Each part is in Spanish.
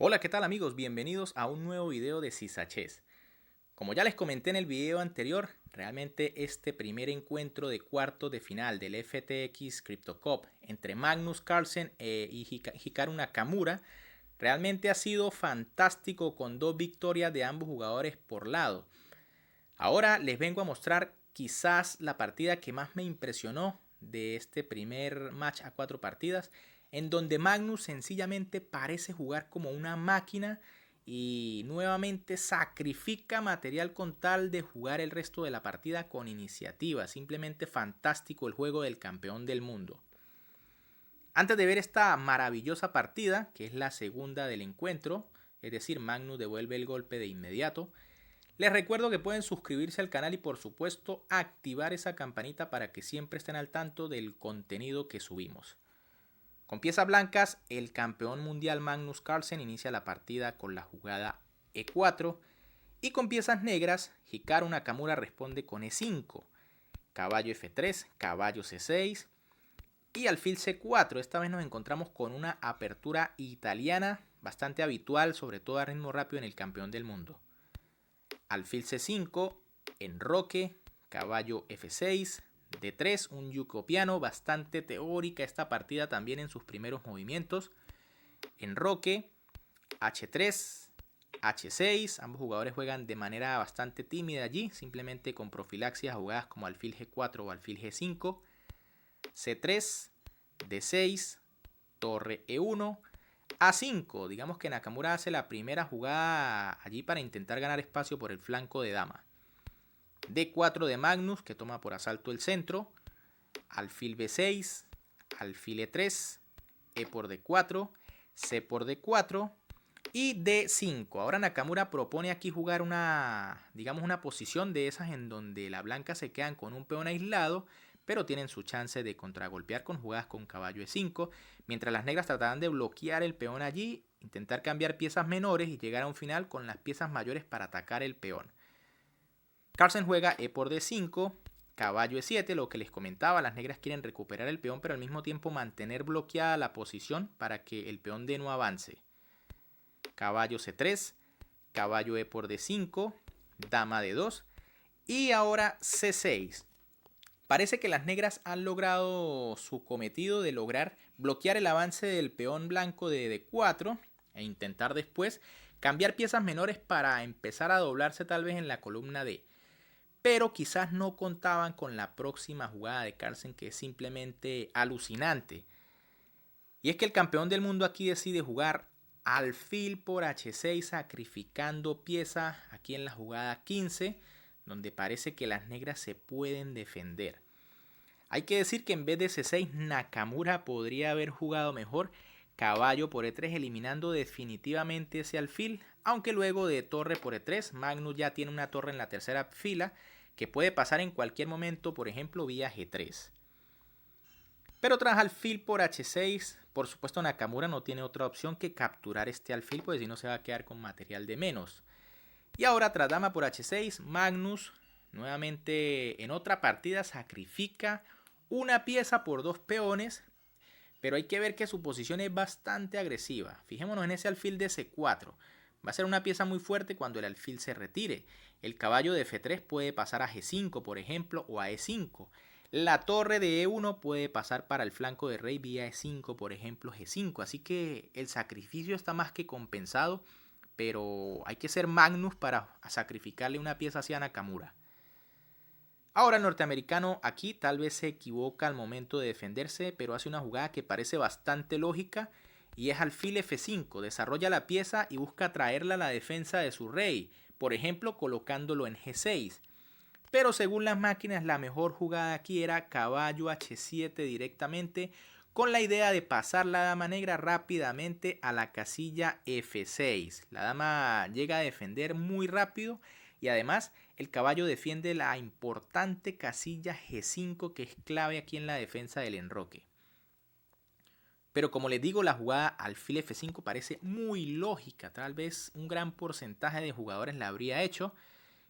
Hola, ¿qué tal amigos? Bienvenidos a un nuevo video de Sisachess. Como ya les comenté en el video anterior, realmente este primer encuentro de cuartos de final del FTX Crypto Cup entre Magnus Carlsen y Hikaru Nakamura realmente ha sido fantástico con dos victorias de ambos jugadores por lado. Ahora les vengo a mostrar quizás la partida que más me impresionó de este primer match a 4 partidas, en donde Magnus sencillamente parece jugar como una máquina y nuevamente sacrifica material con tal de jugar el resto de la partida con iniciativa. Simplemente fantástico el juego del campeón del mundo. Antes de ver esta maravillosa partida, que es la segunda del encuentro, es decir, Magnus devuelve el golpe de inmediato, les recuerdo que pueden suscribirse al canal y por supuesto activar esa campanita para que siempre estén al tanto del contenido que subimos. Con piezas blancas, el campeón mundial Magnus Carlsen inicia la partida con la jugada E4 y con piezas negras, Hikaru Nakamura responde con E5, caballo F3, caballo C6 y alfil C4. Esta vez nos encontramos con una apertura italiana bastante habitual, sobre todo a ritmo rápido en el campeón del mundo. Alfil C5, enroque, caballo F6, D3, un yuko piano, bastante teórica esta partida también en sus primeros movimientos. Enroque, H3, H6, ambos jugadores juegan de manera bastante tímida allí, simplemente con profilaxias jugadas como alfil G4 o alfil G5, C3, D6, torre E1, A5, digamos que Nakamura hace la primera jugada allí para intentar ganar espacio por el flanco de dama. D4 de Magnus, que toma por asalto el centro. Alfil B6, alfil E3, E por D4, C por D4 y D5. Ahora Nakamura propone aquí jugar una posición de esas en donde las blancas se quedan con un peón aislado, pero tienen su chance de contragolpear con jugadas con caballo E5, mientras las negras tratarán de bloquear el peón allí, intentar cambiar piezas menores y llegar a un final con las piezas mayores para atacar el peón. Carlsen juega E por D5, caballo E7, lo que les comentaba, las negras quieren recuperar el peón pero al mismo tiempo mantener bloqueada la posición para que el peón D no avance. Caballo C3, caballo E por D5, dama D2 y ahora C6. Parece que las negras han logrado su cometido de lograr bloquear el avance del peón blanco de D4 e intentar después cambiar piezas menores para empezar a doblarse tal vez en la columna D. Pero quizás no contaban con la próxima jugada de Carlsen, que es simplemente alucinante. Y es que el campeón del mundo aquí decide jugar alfil por H6 sacrificando pieza aquí en la jugada 15, donde parece que las negras se pueden defender. Hay que decir que en vez de C6 Nakamura podría haber jugado mejor caballo por E3 eliminando definitivamente ese alfil, aunque luego de torre por E3 Magnus ya tiene una torre en la tercera fila que puede pasar en cualquier momento, por ejemplo vía G3. Pero tras alfil por H6, por supuesto Nakamura no tiene otra opción que capturar este alfil, pues si no se va a quedar con material de menos. Y ahora tras dama por H6, Magnus nuevamente en otra partida sacrifica una pieza por dos peones, pero hay que ver que su posición es bastante agresiva. Fijémonos en ese alfil de C4. Va a ser una pieza muy fuerte cuando el alfil se retire. El caballo de F3 puede pasar a G5, por ejemplo, o a E5. La torre de E1 puede pasar para el flanco de rey vía E5, por ejemplo, G5. Así que el sacrificio está más que compensado, pero hay que ser Magnus para sacrificarle una pieza hacia Nakamura. Ahora el norteamericano aquí tal vez se equivoca al momento de defenderse, pero hace una jugada que parece bastante lógica y es alfil F5. Desarrolla la pieza y busca traerla a la defensa de su rey, por ejemplo colocándolo en G6. Pero según las máquinas la mejor jugada aquí era caballo H7 directamente, con la idea de pasar la dama negra rápidamente a la casilla F6. La dama llega a defender muy rápido y además el caballo defiende la importante casilla G5 que es clave aquí en la defensa del enroque. Pero como les digo, la jugada alfil F5 parece muy lógica, tal vez un gran porcentaje de jugadores la habría hecho.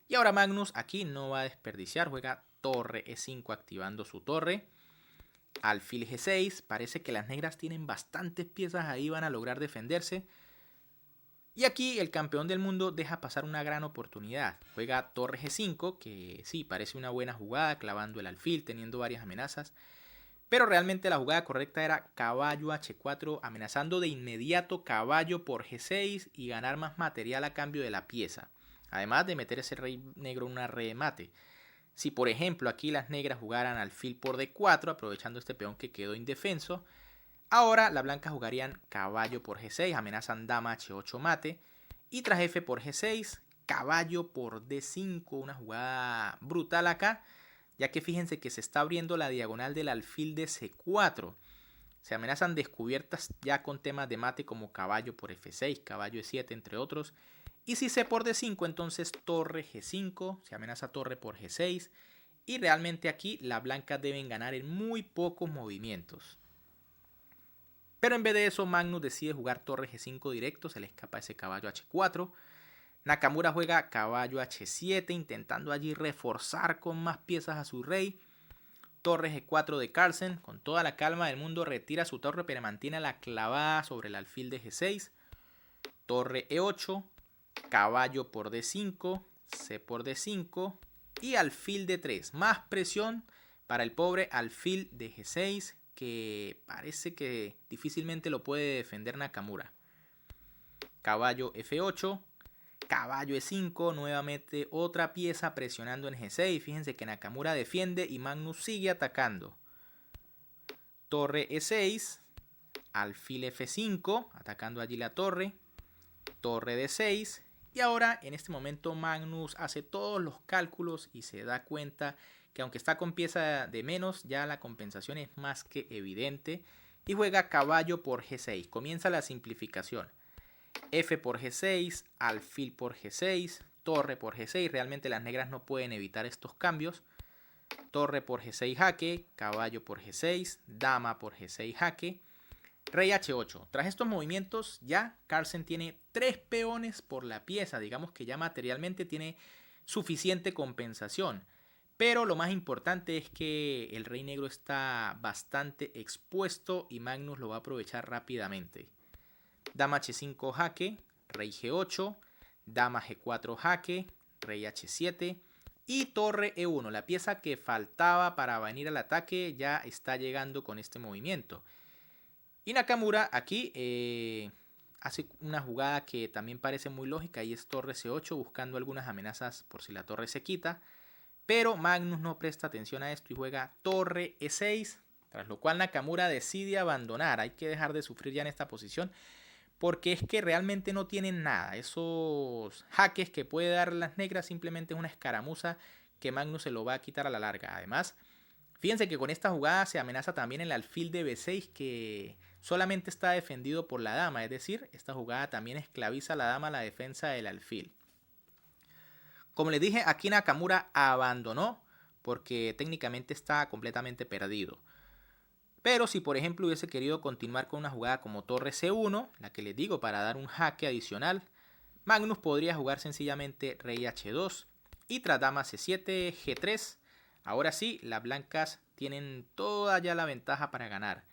Y ahora Magnus aquí no va a desperdiciar, juega torre E5 activando su torre. Alfil G6, parece que las negras tienen bastantes piezas ahí, van a lograr defenderse. Y aquí el campeón del mundo deja pasar una gran oportunidad. Juega torre G5, que sí, parece una buena jugada, clavando el alfil, teniendo varias amenazas. Pero realmente la jugada correcta era caballo H4, amenazando de inmediato caballo por G6 y ganar más material a cambio de la pieza. Además de meter ese rey negro en una remate. Si por ejemplo aquí las negras jugaran alfil por D4, aprovechando este peón que quedó indefenso, ahora las blancas jugarían caballo por G6, amenazan dama H8 mate. Y tras F por G6, caballo por D5, una jugada brutal acá. Ya que fíjense que se está abriendo la diagonal del alfil de C4. Se amenazan descubiertas ya con temas de mate como caballo por F6, caballo E7, entre otros. Y si C por D5, entonces torre G5, se amenaza torre por G6. Y realmente aquí las blancas deben ganar en muy pocos movimientos. Pero en vez de eso, Magnus decide jugar torre G5 directo, se le escapa ese caballo H4. Nakamura juega caballo H7, intentando allí reforzar con más piezas a su rey. Torre G4 de Carlsen, con toda la calma del mundo, retira su torre, pero mantiene la clavada sobre el alfil de G6. Torre E8, caballo por D5, C por D5 y alfil de 3. Más presión para el pobre alfil de G6, que parece que difícilmente lo puede defender Nakamura. Caballo F8, caballo E5, nuevamente otra pieza presionando en G6. Fíjense que Nakamura defiende y Magnus sigue atacando. Torre E6, alfil F5, atacando allí la torre. Torre D6. Y ahora en este momento Magnus hace todos los cálculos y se da cuenta que aunque está con pieza de menos, ya la compensación es más que evidente. Y juega caballo por G6. Comienza la simplificación. F por G6, alfil por G6, torre por G6. Realmente las negras no pueden evitar estos cambios. Torre por G6 jaque, caballo por G6, dama por G6 jaque, rey H8. Tras estos movimientos ya Carlsen tiene 3 peones por la pieza. Digamos que ya materialmente tiene suficiente compensación. Pero lo más importante es que el rey negro está bastante expuesto y Magnus lo va a aprovechar rápidamente. Dama H5 jaque, rey G8, dama G4 jaque, rey H7 y torre E1. La pieza que faltaba para venir al ataque ya está llegando con este movimiento. Y Nakamura aquí hace una jugada que también parece muy lógica y es torre C8, buscando algunas amenazas por si la torre se quita. Pero Magnus no presta atención a esto y juega torre E6, tras lo cual Nakamura decide abandonar. Hay que dejar de sufrir ya en esta posición, porque es que realmente no tienen nada. Esos jaques que puede dar las negras simplemente es una escaramuza que Magnus se lo va a quitar a la larga. Además, fíjense que con esta jugada se amenaza también el alfil de B6, que solamente está defendido por la dama. Es decir, esta jugada también esclaviza a la dama a la defensa del alfil. Como les dije, aquí Nakamura abandonó porque técnicamente está completamente perdido. Pero si por ejemplo hubiese querido continuar con una jugada como torre C1, la que les digo para dar un jaque adicional, Magnus podría jugar sencillamente rey H2 y tras dama C7, G3. Ahora sí, las blancas tienen toda ya la ventaja para ganar.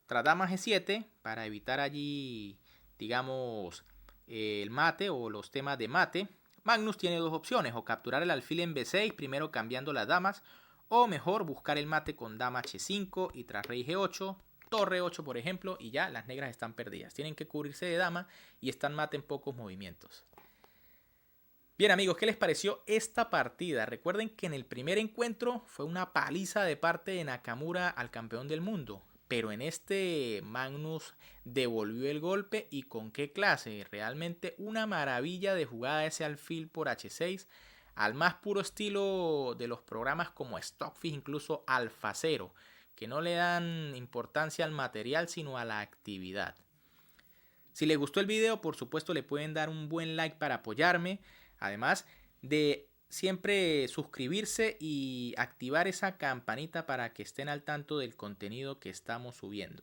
Tras dama G7, para evitar allí, digamos, el mate o los temas de mate, Magnus tiene dos opciones, o capturar el alfil en B6, primero cambiando las damas, o mejor buscar el mate con dama H5 y tras rey G8, torre 8 por ejemplo, y ya las negras están perdidas. Tienen que cubrirse de dama y están mate en pocos movimientos. Bien amigos, ¿qué les pareció esta partida? Recuerden que en el primer encuentro fue una paliza de parte de Nakamura al campeón del mundo. Pero en este Magnus devolvió el golpe y con qué clase. Realmente una maravilla de jugada ese alfil por H6 al más puro estilo de los programas como Stockfish, incluso Alpha Zero, que no le dan importancia al material sino a la actividad. Si les gustó el video, por supuesto le pueden dar un buen like para apoyarme. Además de siempre suscribirse y activar esa campanita para que estén al tanto del contenido que estamos subiendo.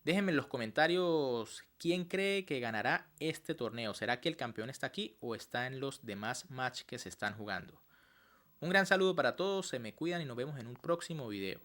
Déjenme en los comentarios quién cree que ganará este torneo. ¿Será que el campeón está aquí o está en los demás matches que se están jugando? Un gran saludo para todos, se me cuidan y nos vemos en un próximo video.